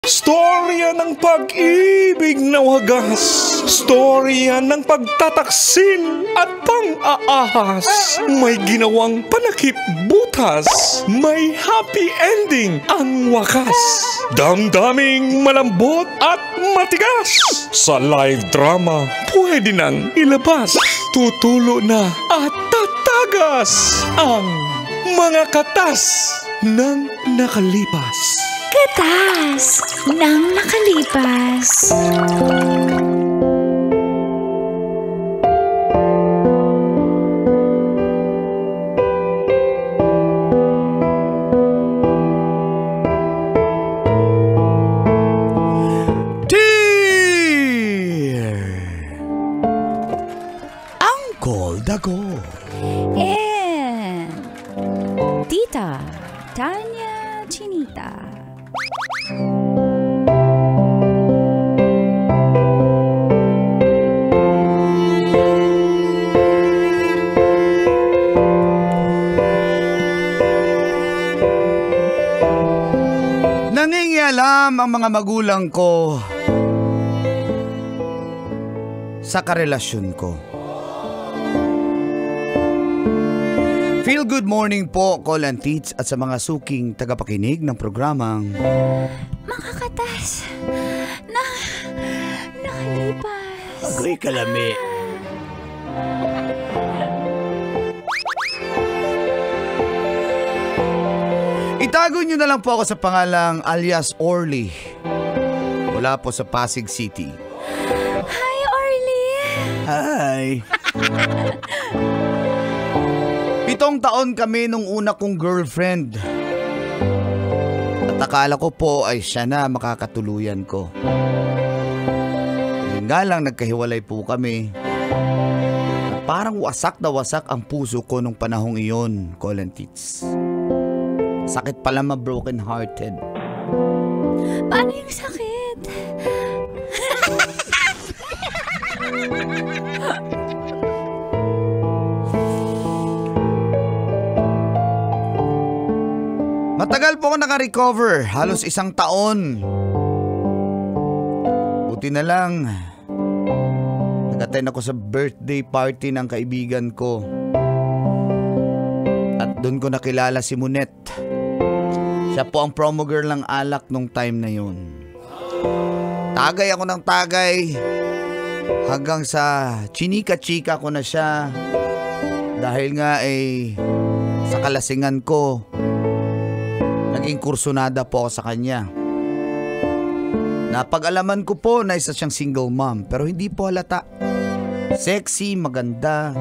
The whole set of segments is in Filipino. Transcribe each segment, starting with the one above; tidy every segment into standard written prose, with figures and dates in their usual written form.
Storya ng pag-ibig na wagas. Storya ng pagtataksil at pang-aahas. May ginawang panakip butas. May happy ending ang wakas. Damdaming malambot at matigas. Sa live drama, pwede nang ilabas. Tutulo na at tatagas ang mga katas ng nakalipas. Katas ng nakalipas. Uncle Dago. And Tita Tanya Chinita. Nangingialam ang mga magulang ko sa karelasyon ko. Feel good morning po, Col and Teats, at sa mga suking tagapakinig ng programang Mga katas na nakalipas. Agoy kalami. Itago nyo na lang po ako sa pangalang alias Orly. Wala po sa Pasig City. Hi, Orly! Hi! 7 taon kami nung una kong girlfriend. At akala ko po ay siya na makakatuluyan ko. Yun nga lang, nagkahiwalay po kami. At parang wasak na wasak ang puso ko nung panahong iyon, Colin Tits. Sakit pala ma-broken hearted. Paano yung sakit? Matagal po ako naka-recover, halos 1 taon. Buti na lang, nag-attend ako sa birthday party ng kaibigan ko. At doon ko nakilala si Munet. Siya po ang promo girl ng alak nung time na yun. Tagay ako ng tagay hanggang sa chinika-chika ko na siya. Dahil nga sa kalasingan ko, naging kursunada po ako sa kanya. Napag-alaman ko po na isa siyang single mom, pero hindi po halata. Sexy, maganda.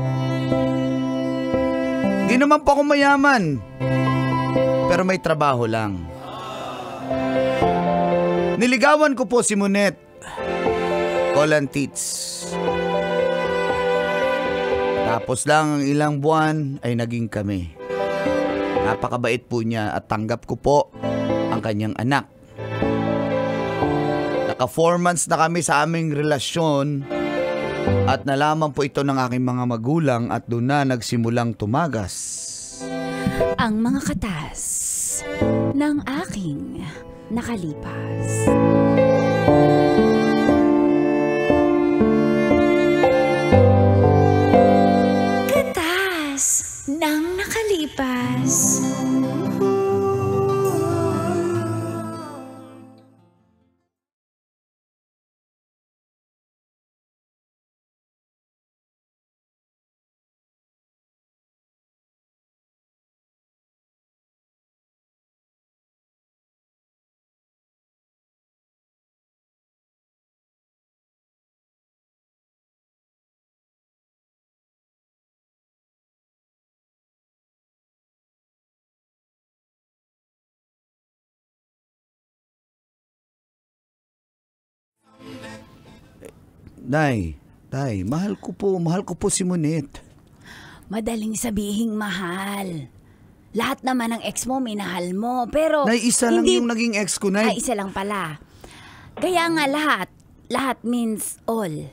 Hindi naman po ako mayaman, pero may trabaho lang. Niligawan ko po si Munet, Colin Tits. Tapos lang ilang buwan ay naging kami. Napakabait po niya at tanggap ko po ang kanyang anak. Naka 4 months na kami sa aming relasyon at nalaman po ito ng aking mga magulang at doon na nagsimulang tumagas Ang mga katas ng aking nakalipas. Katas ng nakalipas. Tay, mahal ko po si Munet. Madaling sabihing mahal. Lahat naman ng ex mo, minahal mo. Pero Nay, isa lang yung naging ex ko, Nay. Ay, isa lang pala. Kaya nga lahat means all.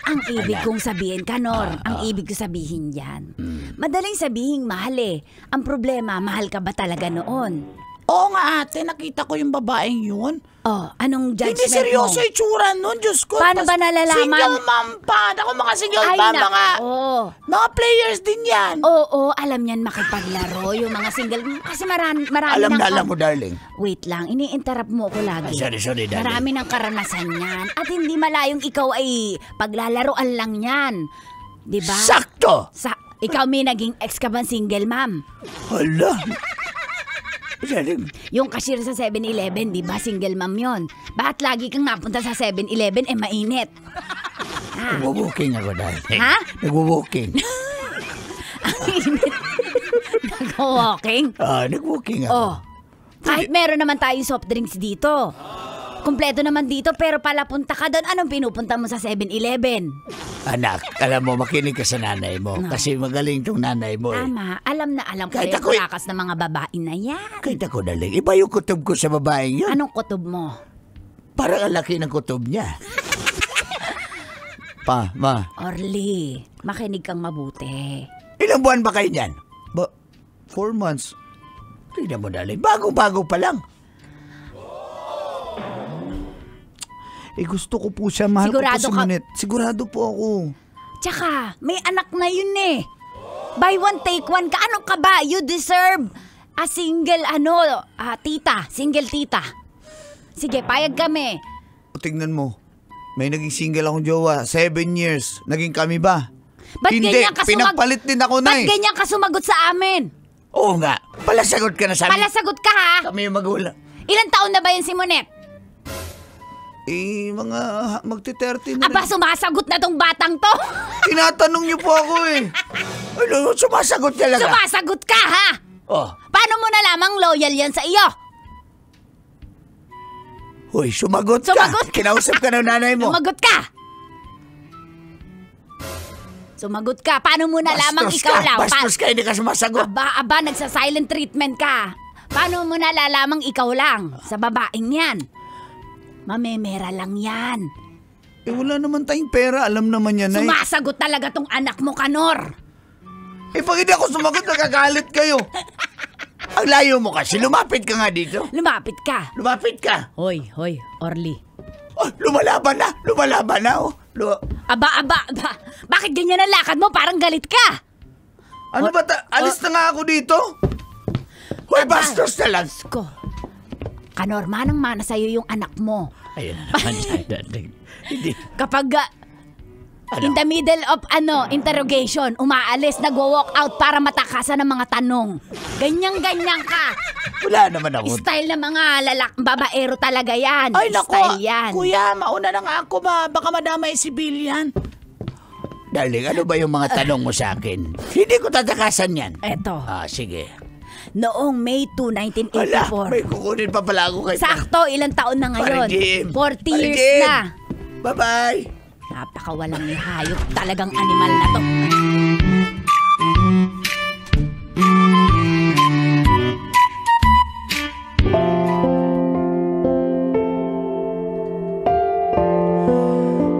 Ang ibig kong sabihin, Kanor, ang ibig ko sabihin yan. Madaling sabihing mahal eh. Ang problema, mahal ka ba talaga noon? Oo nga ate, nakita ko yung babaeng yun. Oh, anong judgment Hindi seryoso mo? itsura nun, Diyos ko. Paano ba nalalaman? Single mom pa. Ako mga single mom, mga players din yan. Oo, alam niyan makipaglaro, yung mga single. Kasi marami Alam mo, darling. Wait lang, ini-interrupt mo ko lagi. Sorry, darling. Marami ng karanasan yan. At hindi malayong ikaw ay paglalaroan lang yan. Diba? Sakto! Ikaw may naging ex ka bang single mom? Hala. Darling. Yung cashier sa 7-Eleven, di ba? Single mom yun. Bakit lagi kang napunta sa 7-Eleven, mainit? Nagwo-walking ako, darling. Ha? Nagwo-walking. Ang init. Nag-walking? Nag-walking ako. Oh. Kahit meron naman tayong soft drinks dito. Kumpleto naman dito, pero pala punta ka doon. Anong pinupunta mo sa 7-Eleven? Anak, alam mo, makinig ka sa nanay mo. Kasi magaling tong nanay mo. Tama, alam na alam ko Kahit yung ako kurakas ng mga babae na yan. Kahit ako, darling. Iba yung kutob ko sa babaeng yun. Anong kutob mo? Parang ang laki ng kutob niya. Ma. Orly, makinig kang mabuti. Ilang buwan ba kayo niyan? 4 months. Tignan mo, darling. Bago-bago pa lang. Gusto ko po siya. Mahal Sigurado ko po si Monet. Sigurado po ako. Tsaka, may anak na yun eh. Buy one, take one ka. Ano ka ba? You deserve a single, tita. Single tita. Sige, payag kami. Tingnan mo. May naging single akong jowa. 7 years. Naging kami ba? Ba't Hindi. ganyan ka Pinagpalit din ako na Ba't ganyan ka sumagot sa amin? Oo nga. Palasagot ka na sa amin. Palasagot ka ha? Kami yung magulang. Ilang taon na ba yan si Monet? Mga magti-30 na Aba, rin. sumasagot na tong batang to. Tinatanong niyo po ako eh. Ano, sumasagot talaga. Sumasagot ka ha? Oh. Paano mo nalamang loyal yan sa iyo? Hoy, sumagot Sumagot ka. Kinausap ka ng nanay mo. Sumagot ka. Sumagot ka. Paano mo nalamang Bastos ikaw ka. lang? Bastos ka, hindi ka sumasagot. Aba, nagsa-silent treatment ka. Paano mo nalalamang ikaw lang sa babaeng yan? Mamemera lang yan. Wala naman tayong pera. Alam naman yan, Nay. Sumasagot talaga tong anak mo, Kanor. Pag hindi ako sumagot, nagagalit kayo. Ang layo mo kasi. Lumapit ka nga dito. Lumapit ka. Lumapit ka. Hoy, Orly. Oh, lumalaban na. Oh. Aba. Bakit ganyan ang lakad mo? Parang galit ka. Ano ba? Alis na nga ako dito. Hoy, bastos na lang. Ko. Kanor, manang-mana sa'yo yung anak mo. Ayun na naman yan. Hindi. Kapag in the middle of interrogation, umaalis, nagwo-walk out para matakasan ng mga tanong. Ganyan-ganyan ka. Wala naman ako. Style ng mga babaero talaga yan. Ay, naku. Style yan. Kuya, mauna na nga ako baka madamay si Billian. Darling, ano ba yung mga tanong mo sa akin? Hindi ko tatakasan yan. Eto, Sige. noong May 2, 1984. May kukunin pa pala ako kay Sakto, ilang taon na ngayon? Pare Jim. 40 years Jim. na. Bye-bye. Napakawalang hayop, talagang animal na to.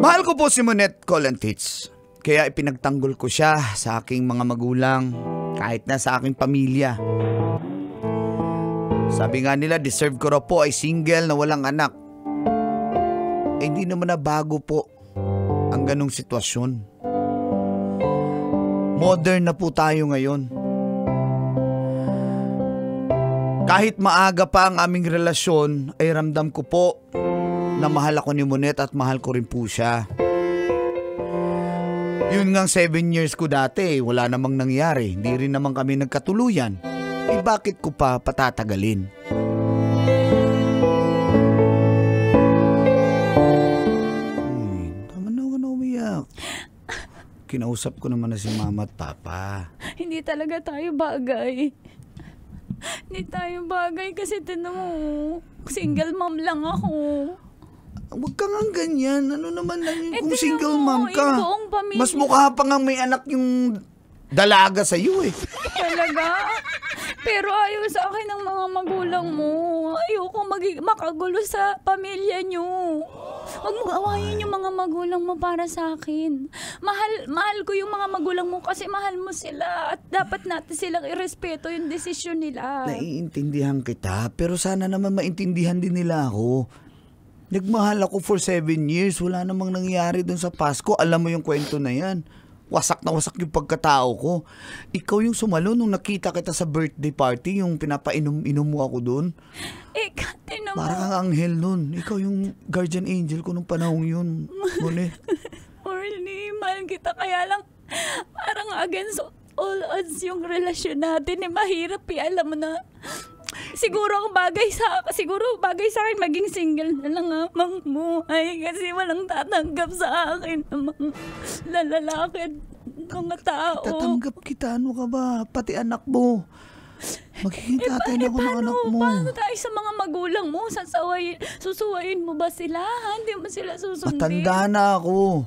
Mahal ko po si Monet Colantich. Kaya ipinagtanggol ko siya sa aking mga magulang, kahit na sa aking pamilya. Sabi nga nila, deserve ko raw po ay single na walang anak. Hindi naman na bago po ang ganong sitwasyon. Modern na po tayo ngayon. Kahit maaga pa ang aming relasyon, ay ramdam ko po na mahal ako ni Monet at mahal ko rin po siya. Yun ngang 7 years ko dati, wala namang nangyari. Hindi rin naman kami nagkatuluyan. Bakit ko pa patatagalin? Tama na ako na umiyak. Kinausap ko naman na si Mama at Papa. Hindi talaga tayo bagay. Hindi tayo bagay kasi tinan mo, single mom lang ako. Huwag ka nga ganyan. Ano naman lang yun kung tingnan single mo, mom ka. yung buong pamilya. Mas mukha pa nga may anak yung dalaga sa iyo eh. Talaga? Pero ayaw sa akin ng mga magulang mo. Ayoko makagulo sa pamilya nyo. Huwag mong awayin yung mga magulang mo para sa akin. Mahal ko yung mga magulang mo kasi mahal mo sila at dapat natin silang irespeto yung desisyon nila. Naiintindihan kita, pero sana naman maintindihan din nila ako. Nagmahal ako for 7 years. Wala namang nangyari dun sa Pasko. Alam mo yung kwento na yan. Wasak na wasak yung pagkatao ko. Ikaw yung sumalo nung nakita kita sa birthday party, yung pinapainom-inom mo ako dun. Kate naman. Parang kang anghel nun. Ikaw yung guardian angel ko nung panahong yun. Monet. Orly, mahal kita kaya lang parang against all odds yung relasyon natin. Mahirap Alam mo na. Siguro bagay sa akin maging single na lang amang buhay kasi walang tatanggap sa akin ng mga lalaki at mga tao. Tatanggap kita, ano ka ba? Pati anak mo. Magiging tatay na ako ng anak mo. Paano tayo sa mga magulang mo? Susuwayin mo ba sila? Hindi mo sila susundin? Matanda na ako.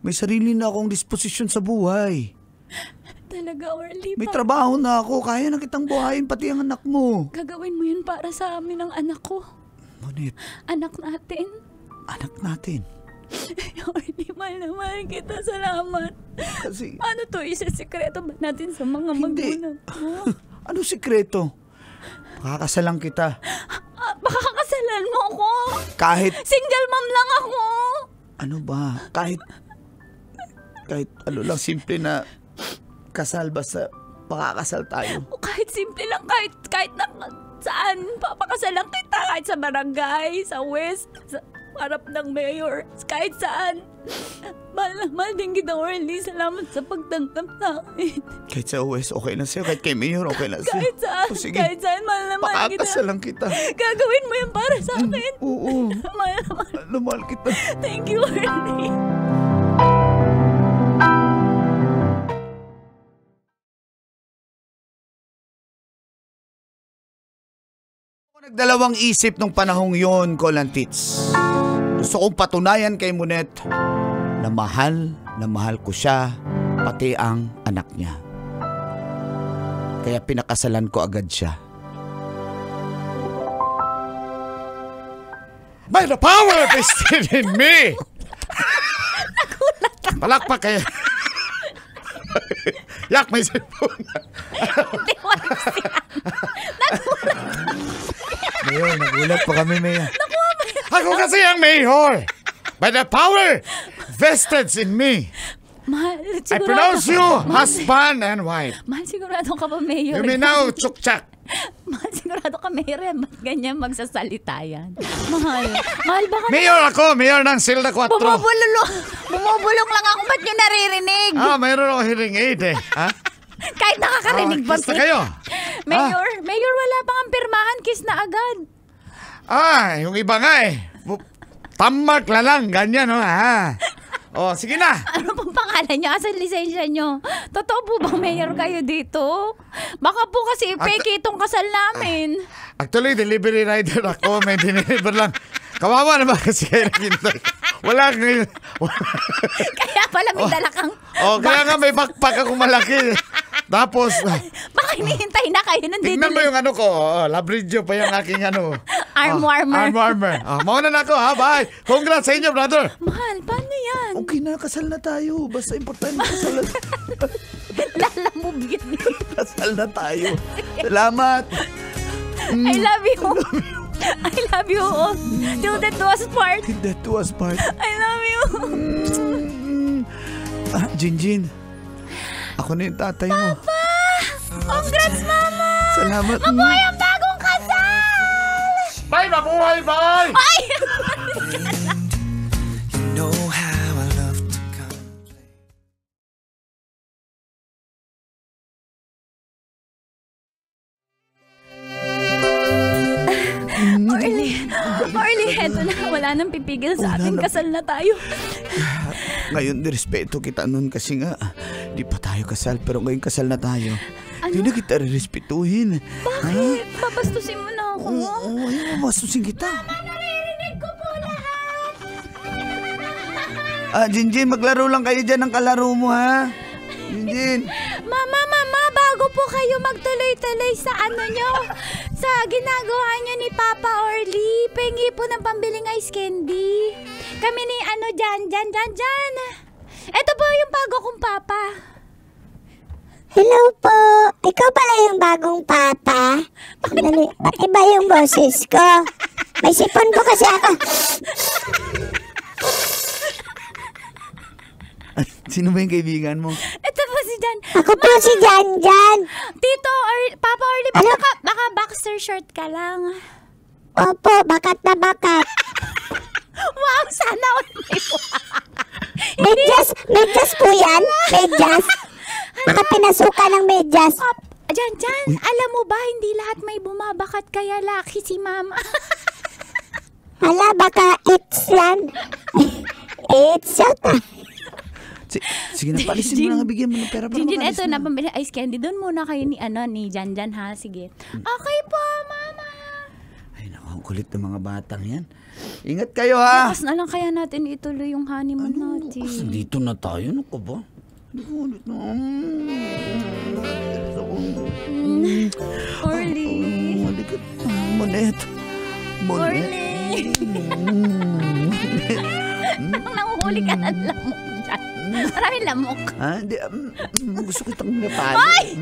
May sarili na akong disposisyon sa buhay. Talaga, Orly. May trabaho na ako. Kaya na kitang buhayin pati ang anak mo. Gagawin mo yun para sa amin ang anak ko. Monet. Anak natin. Anak natin. Orly, mahal na mahal kita. Salamat. Kasi... Paano to? Isa-sekreto ba natin sa mga magulang mo? Ano sikreto? Pakakasalan kita. Pakakasalan mo ako? Kahit... Single mom lang ako. Ano ba? Kahit ano lang, simple na kasal, basta pakakasal tayo. O kahit simple lang, kahit na saan, papakasalan kita, kahit sa barangay, sa west, sa harap ng mayor, kahit saan. Mahal na mahal din kita, Orly. Salamat sa pagtanggap sa akin. Kahit sa west, okay na sa'yo. Kahit kay mayor, okay na sa'yo. Kahit saan, kahit saan, mahal na mahal kita. Pakakasalan kita. Gagawin mo yan para sa akin. Oo. Mahal na mahal. Mahal kita. Thank you, Orly. Nagdalawang isip nung panahong yon, Kolantits. Gusto kong patunayan kay Monet na mahal ko siya, pati ang anak niya. Kaya pinakasalan ko agad siya. By the power vested in me! Palakpak kayo. Yak, may cellphone. Hindi, wala siya. Mayor, nagulat pa kami, Mayor. Ako kasi ang mayor. By the power vested in me. Mahal, I sigurado. pronounce you husband and wife. Mahal, sigurado ka ba, Mayor? You may now chukchak. Mahal, sigurado ka, Mayor. Ba't ganyan magsasalita yan? Mahal baka... Mayor ako, mayor ng Silda 4. Bumubulong lang ako. Ba't nyo naririnig? Mayroon ako hearing aid eh. Ha? Kahit nakakarinig ba? Kiss na kayo. Mayor, wala pang ang pirmahan. Kiss na agad. Yung iba nga eh. Tamak na lang, ganyan ha. Sige na. Ano pong pangalan nyo? Asan lisensya nyo? Totoo po bang mayor kayo dito? Baka po kasi fake itong kasal namin. Actually, delivery rider ako. May dineliver lang. Kawawa naman kasi kayo naghintay. Wala ngayon. Kaya pala may dala kang... Kaya nga may backpack akong malaki. Tapos... Baka hinihintay na kayo. Tingnan mo yung ko. Labridyo pa yung aking Armor. Mauna na ako ha. Bye. Congrats sa inyo, brother. Mahal, paano yan? Okay na, kasal na tayo. Basta importante kasal na tayo. Lalamove yun. Kasal na tayo. Salamat. I love you. I love you. Till death do us part. Till death do us part. I love you. Jinjin. Ako na yung tatay mo. Papa! Congrats, Mama! Salamat. Mabuhay ang bagong kasal! Bye, mabuhay, bye! Ay! You know how I love to come. Orly, heto na. Wala nang pipigil sa atin. Kasal na tayo. Ngayon, respeto kita nun kasi nga, di pa tayo kasal, pero ngayon kasal na tayo. Hindi na kita respetuhin. Bakit? Papastusin mo na ako. Oo, mapastusin kita. Naririnig ko po lahat. Jinjin, maglaro lang kayo dyan ng kalaro mo, ha? Jinjin. Mama, bago po kayo magtuloy-tuloy sa sa ginagawa nyo ni Papa Orly. Pengi po ng pambiling ice candy. Kami ni Jan. Ito po yung bago kong papa. Hello po. Ikaw pala yung bagong papa? Ba't iba yung boses ko? May sipon po kasi ako. Sino ba yung kaibigan mo? Ito po si Jan. Ako po si Jan. Tito Papa Orly, baka boxer short ka lang. Opo, bakat na bakat. Wow, sana all may Medyas po yan? Medyas? Baka pinasuka ng medyas. Jan, alam mo ba, hindi lahat may bumabakat kaya laki si Mama. Hala, baka it's yan. It's yata. Sige na, palisin mo na, bigyan mo ng pera para Jinjin, makalis eto na pambili ice candy. Doon muna kayo ni Jan ha. Sige. Okay po, Mama. Ay, naku, ang kulit ng mga batang yan. Ingat kayo, ha? Bukas na lang kaya natin ituloy yung honeymoon natin. Bukas, dito na tayo. Ano ka ba? Hindi ko ulit na. Orly. Monet. Orly. Nanguhuli ka ng lamok dyan. Maraming lamok. Ha? Hindi. Gusto kitang napalo. Ay!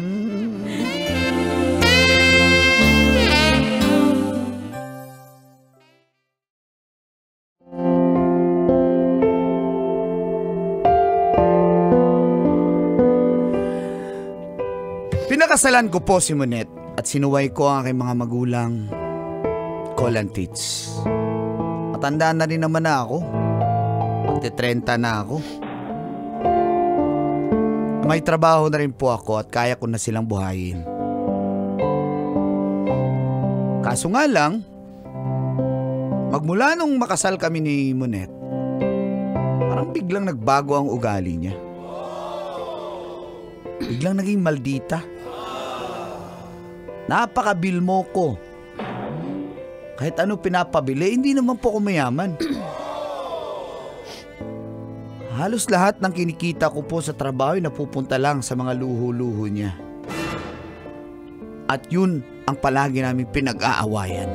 Pinakasalan ko po si Monet at sinuway ko ang aking mga magulang, call and teach. Matanda na rin naman na ako. Magte-30 na ako. May trabaho na rin po ako at kaya ko na silang buhayin. Kaso nga lang, magmula nung makasal kami ni Monet, parang biglang nagbago ang ugali niya. Biglang naging maldita. Napakabilmo ko. Kahit ano pinapabili, hindi naman po ako mayaman. Halos lahat ng kinikita ko po sa trabaho ay napupunta lang sa mga luho-luho niya. At yun ang palagi namin pinag-aawayan.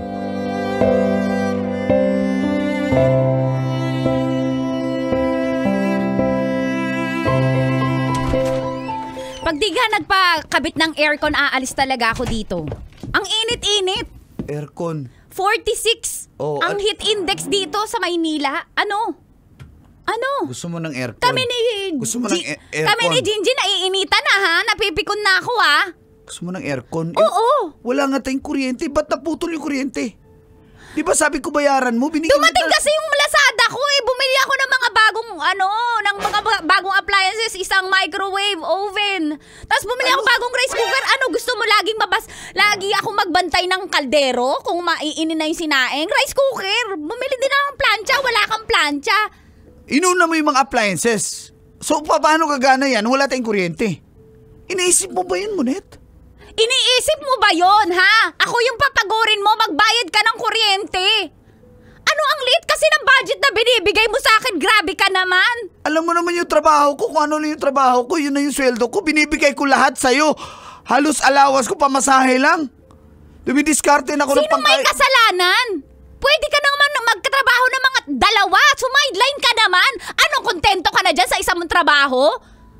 Pag di ka nagpakabit ng aircon, aalis talaga ako dito. Ang init-init. Aircon. 46 Oh, ang heat index dito sa Maynila. Ano? Gusto mo ng aircon? Kami ni Gusto mo ng aircon? Kami ni Jinjin naiinitan na ha. Napipikon na ako ha. Gusto mo ng aircon? Oo. Wala nga tayong kuryente. Ba't naputol yung kuryente? Di ba sabi ko bayaran mo? Dumating kasi yung Lazada ko eh. Bumili ako ng mga bagong appliances, isang microwave oven. Tapos bumili ako bagong rice cooker. Gusto mo lagi ako magbantay ng kaldero kung maiinin na yung sinaing? Rice cooker. Bumili din ako ng plancha. Wala kang plancha. Inuna mo yung mga appliances. So, paano gagana yan? Wala tayong kuryente. Iniisip mo ba yun, Monet? Iniisip mo ba yon ha? Ako yung papagurin mo, magbayad ka ng kuryente. Ano ang liit kasi ng budget na binibigay mo sa akin? Grabe ka naman. Alam mo naman yung trabaho ko, kung ano na yung trabaho ko, yun na yung sweldo ko, binibigay ko lahat sa'yo. Halos alawas ko pamasahe lang. Dumidiskarte na ako ng Sino may kasalanan? Pwede ka naman magkatrabaho ng mga dalawa. Sumideline ka naman. Anong kontento ka na dyan sa isang trabaho?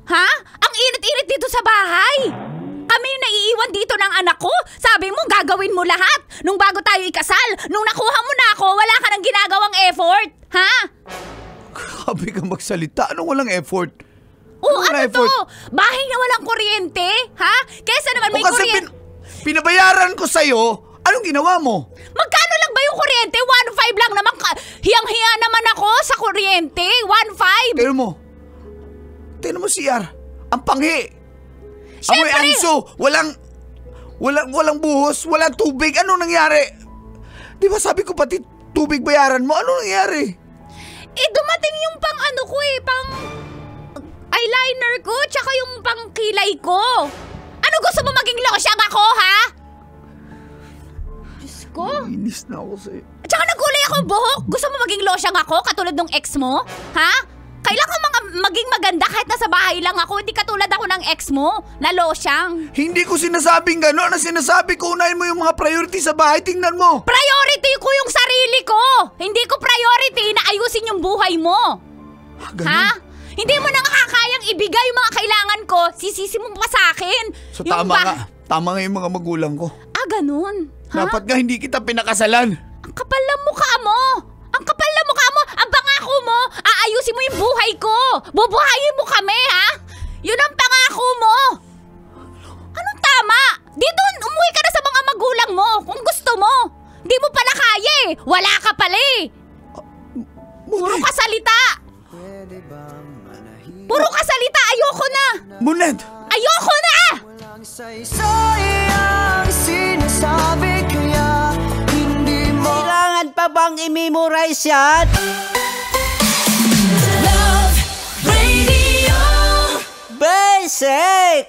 Ha? Ang init-init dito sa bahay. Kami yung naiiwan dito ng anak ko. Sabi mo, gagawin mo lahat. Nung bago tayo ikasal, nung nakuha mo na ako, wala ka nang ginagawang effort. Ha? Grabe ka magsalita. Anong walang effort? Ano effort? To? Bahay na walang kuryente? Ha? Kesa naman may kuryente. Pinabayaran ko sa'yo, anong ginawa mo? Magkano lang ba yung kuryente? 1.5 lang naman. Hiyang-hiya naman ako sa kuryente. 1.5. Tignan mo CR. Ang panghi. Siyempre. Amoy anso. Walang buhos. Walang tubig. Ano nangyari? Di ba sabi ko pati tubig bayaran mo? Ano nangyari? Dumating yung pang pang eyeliner ko, tsaka yung pang kilay ko. Ano gusto mo maging losyang ako, ha? Diyos ko. Inis na ako sa'yo. Tsaka nagkulay ako buhok. Gusto mo maging losyang ako, katulad ng ex mo? Ha? Kailan ka mga maging maganda kahit nasa bahay lang ako. Hindi katulad ako ng ex mo, na losyang. Hindi ko sinasabing gano'n. Ang sinasabi ko, unahin mo yung mga priority sa bahay. Tingnan mo. Priority ko yung sarili ko. Hindi ko priority na ayusin yung buhay mo. Ganun? Ha? Hindi mo na kakayang ibigay yung mga kailangan ko. Sisisi mo pa sa akin. So tama nga. Tama nga yung mga magulang ko. Ganun. Ha? Dapat nga hindi kita pinakasalan. Ang kapal ng mukha mo. Ang kapal ng mukha mo. Ang pangako mo. Aayusin mo yung buhay ko. Bubuhayin mo kami, ha? Yun ang pangako mo. Anong tama? Dito, umuwi ka na sa mga magulang mo kung gusto mo. Hindi mo pala kaya eh. Wala ka pala eh. Puro ka salita. Puro ka salita. Ayoko na. Muned! Ayoko na! Kailangan pa bang i-memorize yan? Love Radio. Basic!